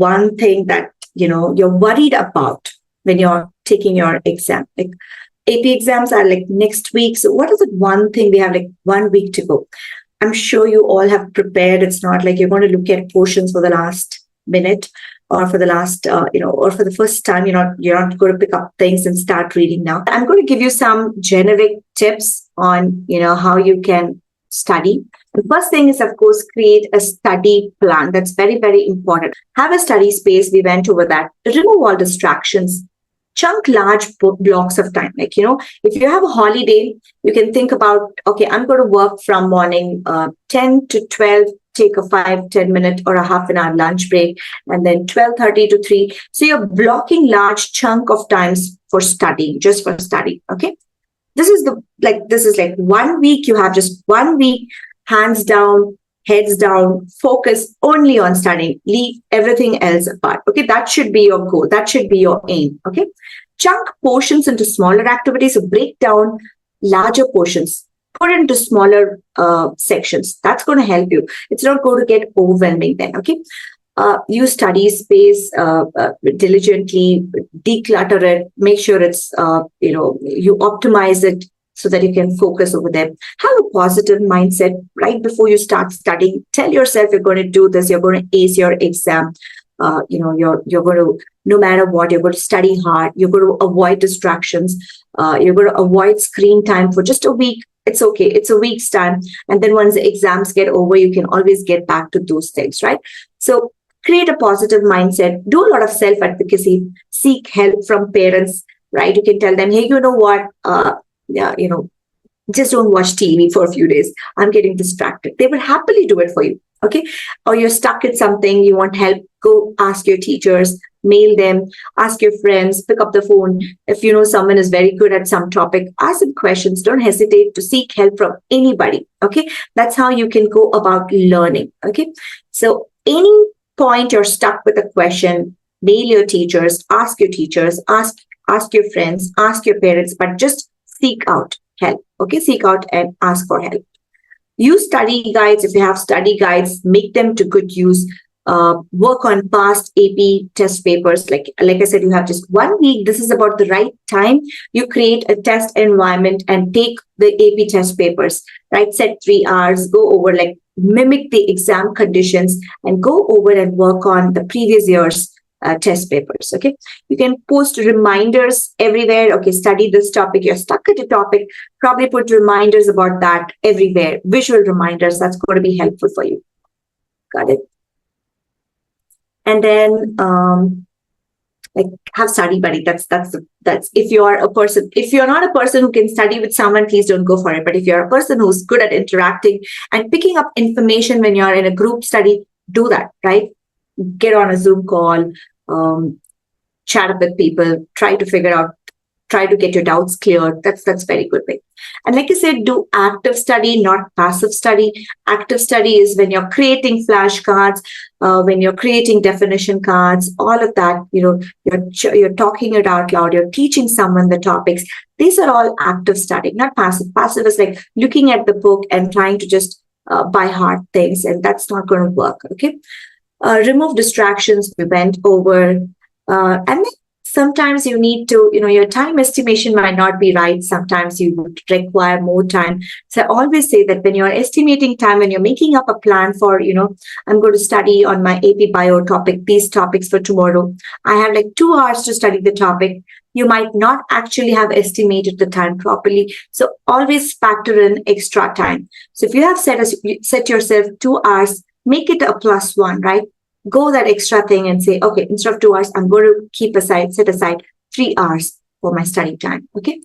one thing that, you're worried about when you're taking your exam? Like AP exams are like next week. So what is it one thing we have like 1 week to go? I'm sure you all have prepared. It's not like you're going to look at portions for the last minute or for the last, or for the first time. You're not going to pick up things and start reading now. I'm going to give you some generic tips on, how you can study. The first thing is, of course, create a study plan. That's very, very important. Have a study space. We went over that. Remove all distractions. Chunk large blocks of time. Like, if you have a holiday, you can think about, okay, I'm going to work from morning 10 to 12, take a 5-10 minute or a half an hour lunch break, and then 12:30 to 3. So you're blocking large chunk of times for study, just for study. Okay. This is like 1 week. You have just 1 week, hands down, heads down, focus only on studying, leave everything else apart. Okay. That should be your goal. That should be your aim. Okay. Chunk portions into smaller activities. So break down larger portions, put it into smaller sections. That's going to help you. It's not going to get overwhelming then. Okay. Use study space diligently, declutter it, make sure it's, you optimize it so that you can focus over there. Have a positive mindset right before you start studying. Tell yourself you're going to do this. You're going to ace your exam. You're going to, no matter what, you're going to study hard. You're going to avoid distractions. You're going to avoid screen time for just a week. It's okay. It's a week's time. And then once the exams get over, you can always get back to those things, right? So create a positive mindset. Do a lot of self-advocacy. Seek help from parents, right? You can tell them, hey, you know what? Just don't watch TV for a few days. I'm getting distracted. They will happily do it for you. Okay. Or you're stuck at something, you want help, go ask your teachers, mail them, ask your friends, pick up the phone. If you know someone is very good at some topic, ask them questions. Don't hesitate to seek help from anybody. Okay. That's how you can go about learning. Okay. So any point you're stuck with a question, mail your teachers, ask your friends, ask your parents, but just seek out help. Okay. Seek out and ask for help. Use study guides. If you have study guides, make them to good use. Work on past AP test papers. Like I said, you have just 1 week. This is about the right time. You create a test environment and take the AP test papers, right? Set 3 hours, go over, like mimic the exam conditions and go over and work on the previous year's test papers. Okay. You can post reminders everywhere. Okay. Study this topic. You're stuck at a topic. Probably put reminders about that everywhere. Visual reminders. That's going to be helpful for you. Got it. And then, have study buddy. That's if you are a person, if you're not a person who can study with someone, please don't go for it. But if you're a person who's good at interacting and picking up information when you're in a group study, do that, right? Get on a Zoom call, chat with people, try to get your doubts cleared. That's very good way. And like I said, do active study, not passive study. Active study is when you're creating flashcards, when you're creating definition cards, all of that, you're talking it out loud, you're teaching someone the topics. These are all active study, not passive. Passive is like looking at the book and trying to just by heart things, and that's not going to work. Okay. Remove distractions. We went over, and then sometimes you need to, your time estimation might not be right. Sometimes you would require more time. So I always say that when you're estimating time, when you're making up a plan for, I'm going to study on my AP bio topic, these topics for tomorrow. I have like 2 hours to study the topic. You might not actually have estimated the time properly. So always factor in extra time. So if you have set yourself 2 hours, make it a +1, right? Go that extra thing and say, okay, instead of 2 hours, I'm going to set aside 3 hours for my study time. Okay.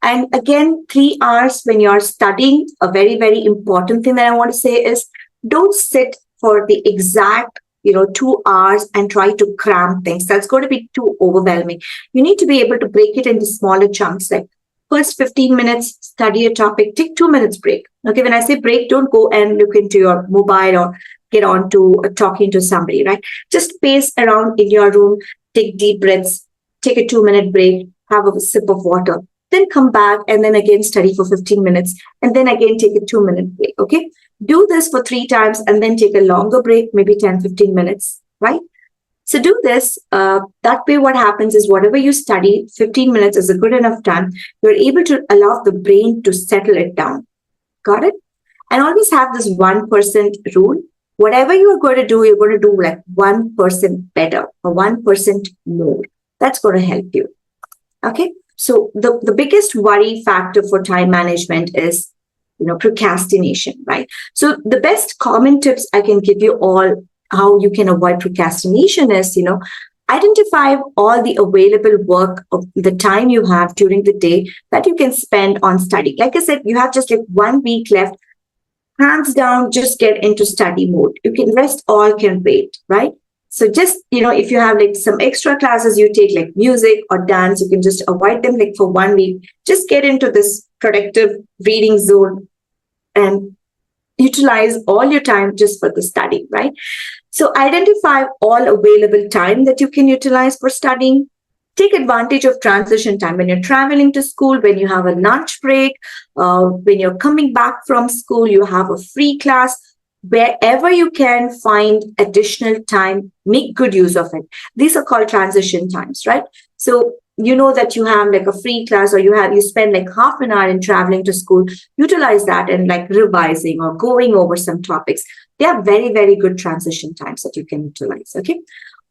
And again, 3 hours when you're studying, a very, very important thing that I want to say is don't sit for the exact 2 hours and try to cram things. That's going to be too overwhelming. You need to be able to break it into smaller chunks. Like first 15 minutes, study a topic, take 2 minutes break. Okay. When I say break, don't go and look into your mobile or get on to talking to somebody, right? Just pace around in your room, take deep breaths, take a 2-minute break, have a sip of water, then come back and then again study for 15 minutes and then again take a 2-minute break. Okay. Do this for 3 times and then take a longer break, maybe 10-15 minutes, right? So this, that way what happens is whatever you study, 15 minutes is a good enough time. You're able to allow the brain to settle it down. Got it? And always have this 1% rule. Whatever you are going to do, you're going to do like 1% better or 1% more. That's going to help you. Okay. So the biggest worry factor for time management is, procrastination, right? So the best common tips I can give you all how you can avoid procrastination is, identify all the available work of the time you have during the day that you can spend on study. Like I said, you have just like 1 week left. Hands down, just get into study mode. You can rest, all can wait, right? So just, if you have like some extra classes you take like music or dance, you can just avoid them like for 1 week. Just get into this productive reading zone and utilize all your time just for the study, right? So identify all available time that you can utilize for studying. Take advantage of transition time when you're traveling to school, when you have a lunch break, when you're coming back from school, you have a free class. Wherever you can find additional time, make good use of it. These are called transition times, right? So you know that you have like a free class or you spend like half an hour in traveling to school, utilize that and like revising or going over some topics. They are very, very good transition times that you can utilize, okay?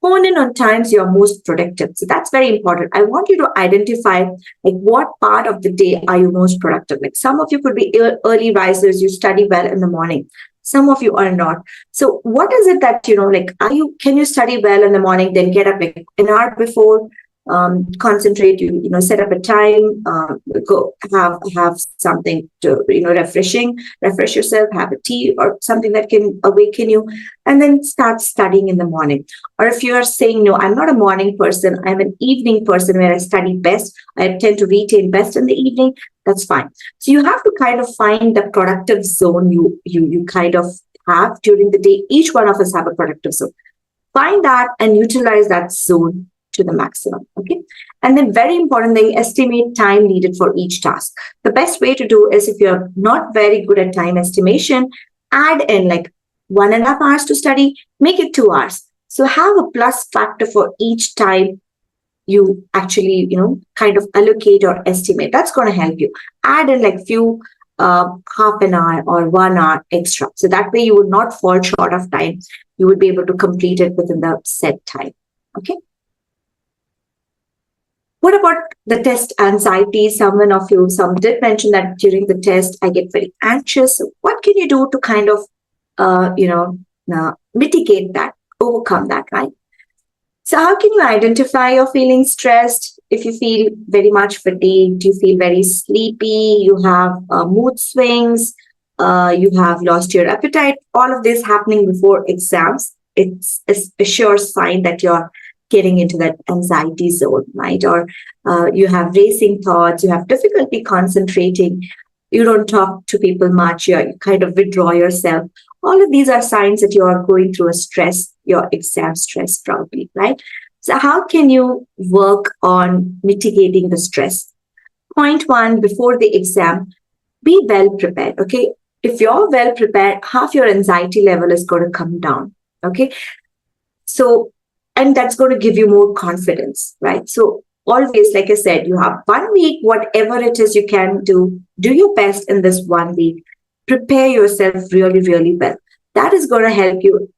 Hone in on times you're most productive. So that's very important. I want you to identify like what part of the day are you most productive. Like some of you could be early risers, you study well in the morning. Some of you are not. So what is it that, can you study well in the morning, then get up like an hour before, concentrate, set up a time, go have something to, refresh yourself, have a tea or something that can awaken you, and then start studying in the morning. Or if you are saying, no, I'm not a morning person, I'm an evening person where I study best, I tend to retain best in the evening, that's fine. So you have to kind of find the productive zone you kind of have during the day. Each one of us have a productive zone. Find that and utilize that zone to the maximum. Okay. And then very important thing, estimate time needed for each task. The best way to do is if you're not very good at time estimation, add in like 1.5 hours to study, make it 2 hours. So have a plus factor for each time you actually, kind of allocate or estimate. That's going to help you. Add in like few half an hour or 1 hour extra. So that way you would not fall short of time. You would be able to complete it within the set time. Okay. What about the test anxiety? Some did mention that during the test, I get very anxious. What can you do to kind of, mitigate that, overcome that, right? So how can you identify you're feeling stressed? If you feel very much fatigued, you feel very sleepy, you have mood swings, you have lost your appetite, all of this happening before exams, it's a sure sign that you're getting into that anxiety zone, right? Or you have racing thoughts, you have difficulty concentrating, you don't talk to people much, you kind of withdraw yourself. All of these are signs that you are going through a stress, your exam stress probably, right? So how can you work on mitigating the stress? Point one, before the exam, be well prepared, okay? If you're well prepared, half your anxiety level is going to come down, okay? So, and that's going to give you more confidence, right? So always, like I said, you have 1 week, whatever it is you can do your best in this 1 week. Prepare yourself really, really well. That is going to help you,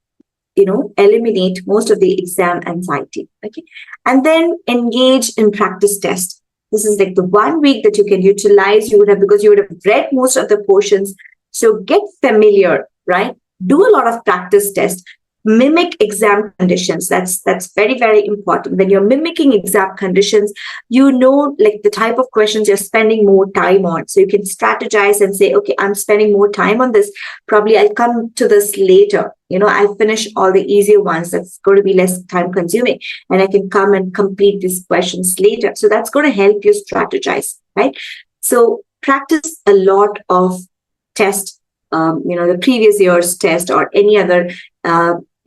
eliminate most of the exam anxiety, okay? And then engage in practice test. This is like the 1 week that you can utilize, because you would have read most of the portions. So get familiar, right? Do a lot of practice tests. Mimic exam conditions. That's very, very important. When you're mimicking exam conditions, like the type of questions you're spending more time on. So you can strategize and say, okay, I'm spending more time on this. Probably I'll come to this later. I'll finish all the easier ones. That's going to be less time consuming. And I can come and complete these questions later. So that's going to help you strategize, right? So practice a lot of tests, the previous year's test or any other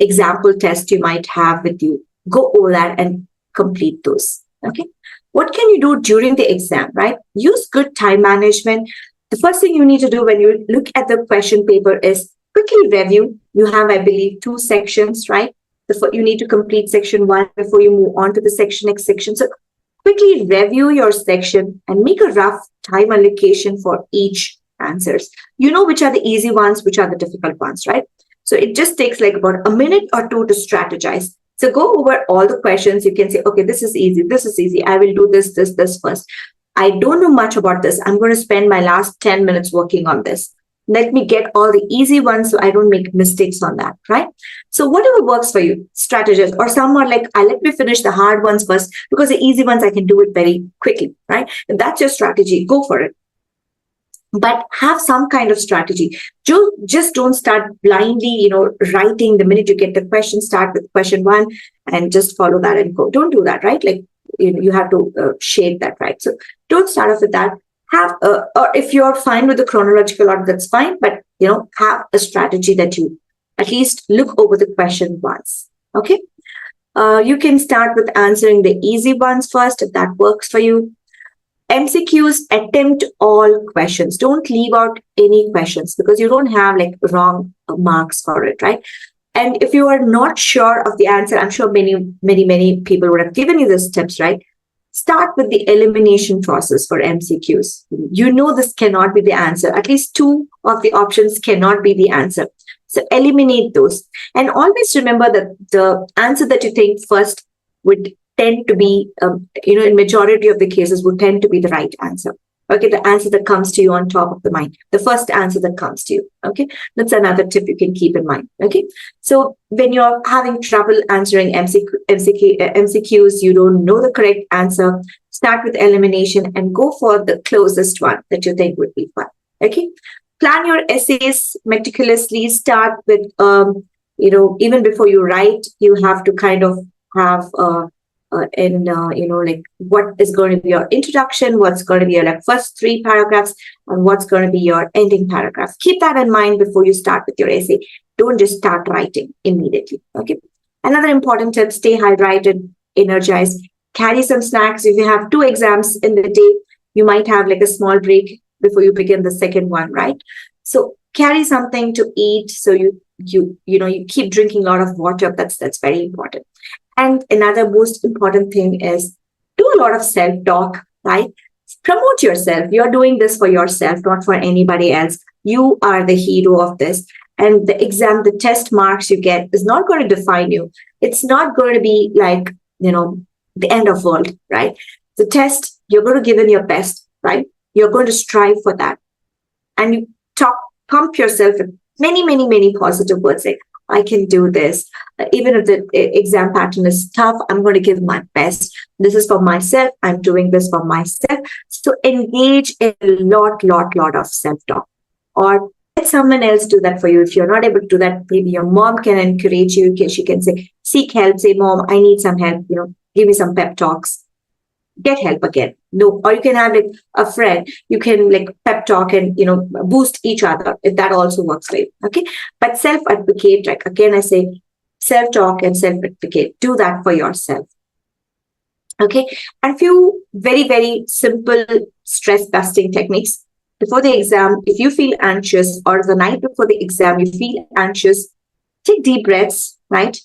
example test you might have with you. Go over that and complete those. Okay. What can you do during the exam, right? Use good time management. The first thing you need to do when you look at the question paper is quickly review. You have, I believe, 2 sections, right? You need to complete section 1 before you move on to the next section. So quickly review your section and make a rough time allocation for each answers. You know which are the easy ones, which are the difficult ones, right? So it just takes like about a minute or two to strategize. So go over all the questions. You can say, okay, this is easy. This is easy. I will do this first. I don't know much about this. I'm going to spend my last 10 minutes working on this. Let me get all the easy ones so I don't make mistakes on that, right? So whatever works for you, strategize. Or some are like, let me finish the hard ones first because the easy ones, I can do it very quickly, right? If that's your strategy, go for it. But have some kind of strategy. Just don't start blindly, writing the minute you get the question. Start with question 1 and just follow that and go. Don't do that, right? Like, you have to shape that, right? So don't start off with that. Have, or if you're fine with the chronological order, that's fine. But, have a strategy that you at least look over the question once. Okay. You can start with answering the easy ones first, if that works for you. MCQs, attempt all questions. Don't leave out any questions because you don't have like wrong marks for it, right? And if you are not sure of the answer, I'm sure many people would have given you these tips, right? Start with the elimination process for MCQs. You know this cannot be the answer. At least 2 of the options cannot be the answer. So eliminate those. And always remember that the answer that you think first would tend to be, in majority of the cases would tend to be the right answer. Okay, the answer that comes to you on top of the mind, the first answer that comes to you. Okay, that's another tip you can keep in mind. Okay, so when you're having trouble answering MCQs, you don't know the correct answer, start with elimination and go for the closest one that you think would be fun. Okay, plan your essays meticulously. Start with, even before you write, you have to kind of have like what is going to be your introduction, what's going to be your like first 3 paragraphs, and what's going to be your ending paragraph. Keep that in mind before you start with your essay. Don't just start writing immediately. Okay. Another important tip: stay hydrated, energized, carry some snacks. If you have 2 exams in the day, you might have like a small break before you begin the second one, right? So carry something to eat. So you keep drinking a lot of water. That's very important. And another most important thing is do a lot of self-talk, right? Promote yourself. You're doing this for yourself, not for anybody else. You are the hero of this. And the test marks you get is not going to define you. It's not going to be like, the end of world, right? The test, you're going to give in your best, right? You're going to strive for that. And you pump yourself with many positive words like, I can do this. Even if the exam pattern is tough, I'm going to give my best. This is for myself. I'm doing this for myself. So engage in a lot of self-talk. Or let someone else do that for you. If you're not able to do that, maybe your mom can encourage you. She can say, seek help. Say, Mom, I need some help. Give me some pep talks. Get help again. No, or you can have like a friend. You can like pep talk and boost each other if that also works for you. Okay, but self-advocate, like again I say, self-talk and self-advocate. Do that for yourself. Okay, and few very simple stress-busting techniques before the exam. If you feel anxious or the night before the exam you feel anxious, take deep breaths. Right,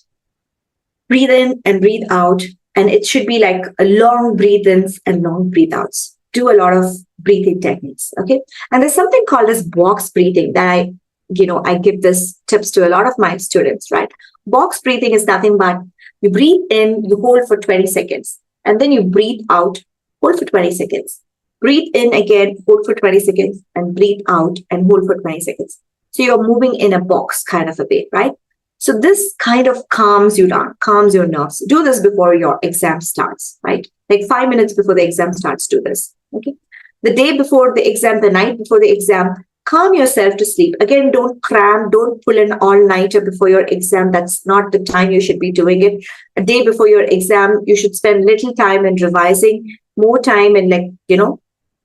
breathe in and breathe out. And it should be like a long breathe-ins and long breathe-outs. Do a lot of breathing techniques, okay? And there's something called as box breathing that I give this tips to a lot of my students, right? Box breathing is nothing but you breathe in, you hold for 20 seconds, and then you breathe out, hold for 20 seconds. Breathe in again, hold for 20 seconds, and breathe out and hold for 20 seconds. So you're moving in a box kind of a way, right? So this kind of calms you down, calms your nerves. Do this before your exam starts, right? Like 5 minutes before the exam starts, do this, okay? The day before the exam, the night before the exam, calm yourself to sleep. Again, don't cram, don't pull an all-nighter before your exam. That's not the time you should be doing it. A day before your exam, you should spend little time in revising, more time in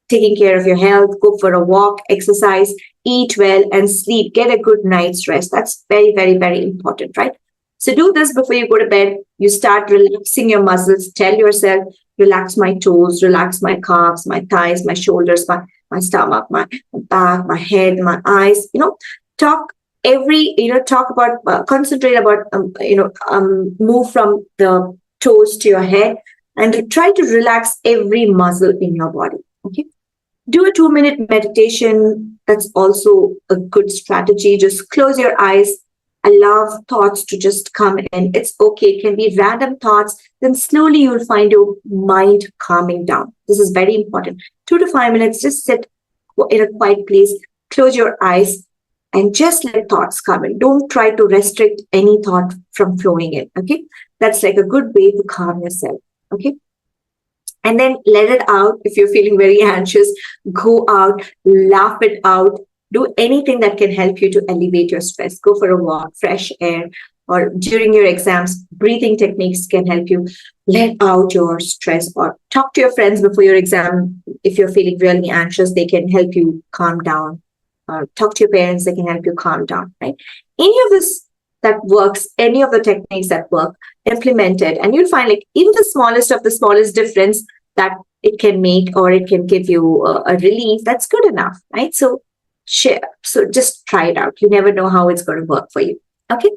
taking care of your health, go for a walk, exercise, eat well, and sleep. Get a good night's rest. That's very important, right? So do this before you go to bed. You start relaxing your muscles. Tell yourself, relax my toes, relax my calves, my thighs, my shoulders, my stomach, my back, my head, my eyes. Talk talk about, concentrate about, move from the toes to your head, and try to relax every muscle in your body. Okay. Do a 2-minute meditation. That's also a good strategy. Just close your eyes. Allow thoughts to just come in. It's okay. It can be random thoughts. Then slowly you'll find your mind calming down. This is very important. 2 to 5 minutes, just sit in a quiet place, close your eyes, and just let thoughts come in. Don't try to restrict any thought from flowing in. Okay. That's like a good way to calm yourself. Okay. And then let it out. If you're feeling very anxious, go out, laugh it out, do anything that can help you to elevate your stress. Go for a walk, fresh air, or during your exams, breathing techniques can help you let out your stress, or talk to your friends before your exam. If you're feeling really anxious, they can help you calm down. Talk to your parents, they can help you calm down, right? Any of this that works, any of the techniques that work, implement it, and you'll find like even the smallest of the smallest difference that it can make, or it can give you a relief, that's good enough, right? So share. So just try it out. You never know how it's going to work for you. Okay.